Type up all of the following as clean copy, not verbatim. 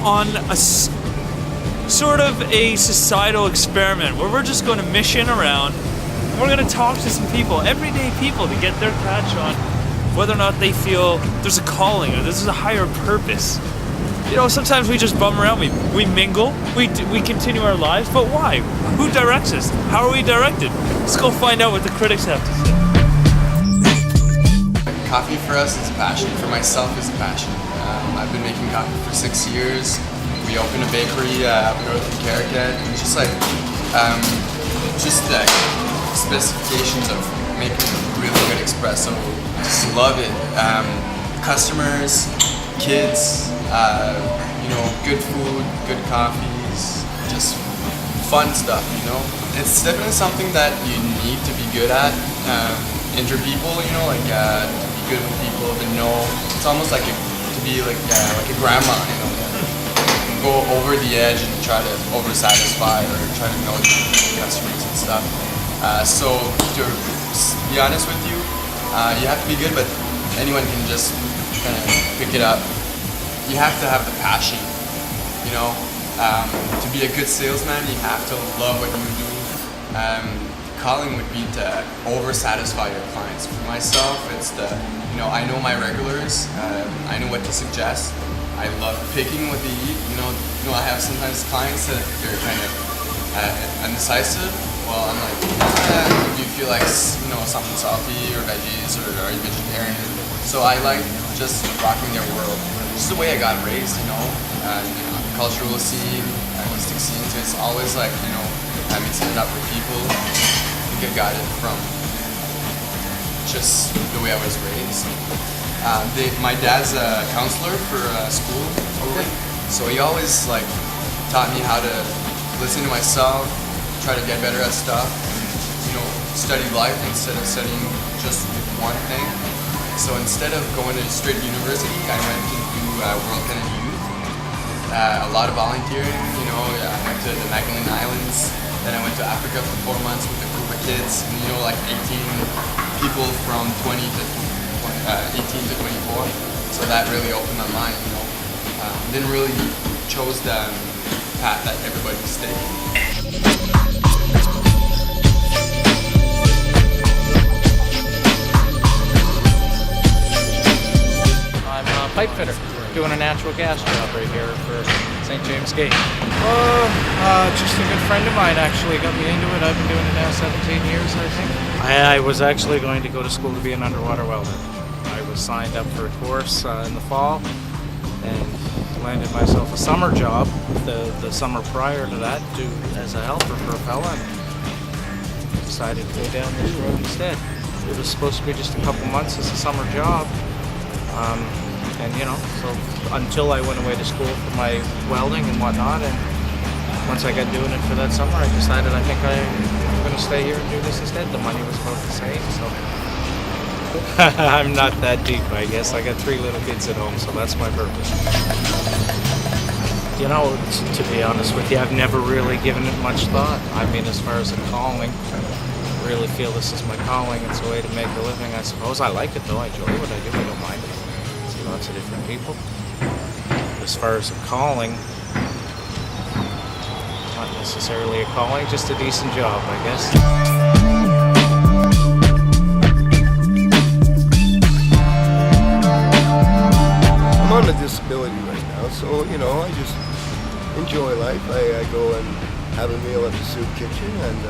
on a sort of a societal experiment where we're just going to mission around and we're going to talk to some people, everyday people, to get their catch on whether or not they feel there's a calling or this is a higher purpose. You know, sometimes we just bum around, we mingle, we continue our lives, but why? Who directs us? How are we directed? Let's go find out what the critics have to say. Coffee for us is a passion. For myself, is a passion. I've been making coffee for 6 years. We opened a bakery up north in Caracat, and just the specifications of making a really good espresso. Just love it. Customers, kids, good food, good coffees, just fun stuff, you know. It's definitely something that you need to be good at. Inter people, to be good with people, to know. It's almost like to be like a grandma, go over the edge and try to over-satisfy or try to know the customers and stuff. So to be honest with you, you have to be good, but anyone can just kind of pick it up. You have to have the passion, to be a good salesman, you have to love what you do. Calling would be to over-satisfy your clients. For myself, it's I know my regulars, I know what to suggest. I love picking what they eat. I have sometimes clients that they're kind of indecisive. Well, I'm like, do you feel like something salty or veggies, or are you vegetarian? So I like just rocking their world. Just the way I got raised, cultural scene, artistic scene. So it's always like mixing it up with people. I think I got it from just the way I was raised. My dad's a counselor for school, so he always taught me how to listen to myself, try to get better at stuff, study life instead of studying just one thing. So instead of going to straight university, I went to do World Canada Youth, a lot of volunteering. I went to the Magdalene Islands, then I went to Africa for 4 months with a group of kids, 18 people from 18 to 24. So that really opened my mind. Didn't really chose the path that everybody's taking. I'm a pipe fitter, doing a natural gas job right here for St. James Gate. Just a good friend of mine actually got me into it. I've been doing it now 17 years, I think. I was actually going to go to school to be an underwater welder. I was signed up for a course in the fall and landed myself a summer job the summer prior to that as a helper for a fella, and decided to go down this road instead. It was supposed to be just a couple months as a summer job. So until I went away to school for my welding and whatnot, and once I got doing it for that summer, I decided I think I'm going to stay here and do this instead. The money was about the same, so I'm not that deep, I guess. I got 3 little kids at home, so that's my purpose. To be honest with you, I've never really given it much thought. I mean, as far as a calling, I really feel this is my calling. It's a way to make a living, I suppose. I like it, though. I enjoy what I do. I don't mind it. See lots of different people. As far as a calling, not necessarily a calling, just a decent job, I guess. I'm on a disability right now, so I just enjoy life. I go and have a meal at the soup kitchen, and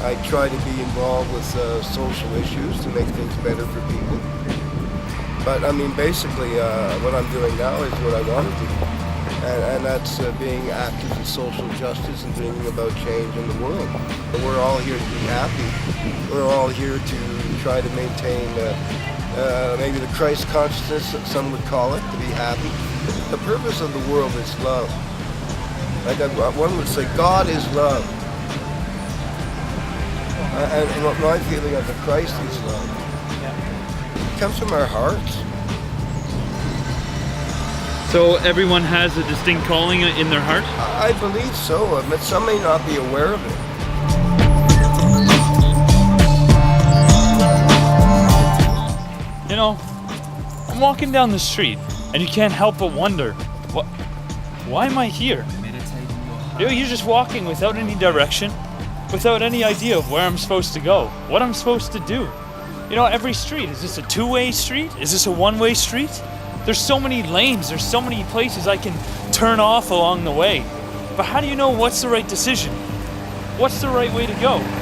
I try to be involved with social issues to make things better for people. But I mean, basically, what I'm doing now is what I want to do, and that's being active in social justice and bringing about change in the world. We're all here to be happy. We're all here to try to maintain maybe the Christ consciousness, some would call it, to be happy. The purpose of the world is love. One would say God is love. And what my feeling of the Christ is love. It comes from our hearts. So everyone has a distinct calling in their heart? I believe so, but some may not be aware of it. I'm walking down the street, and you can't help but wonder, why am I here? You know, you're just walking without any direction, without any idea of where I'm supposed to go, what I'm supposed to do. You know, every street, is this a two-way street? Is this a one-way street? There's so many lanes, there's so many places I can turn off along the way. But how do you know what's the right decision? What's the right way to go?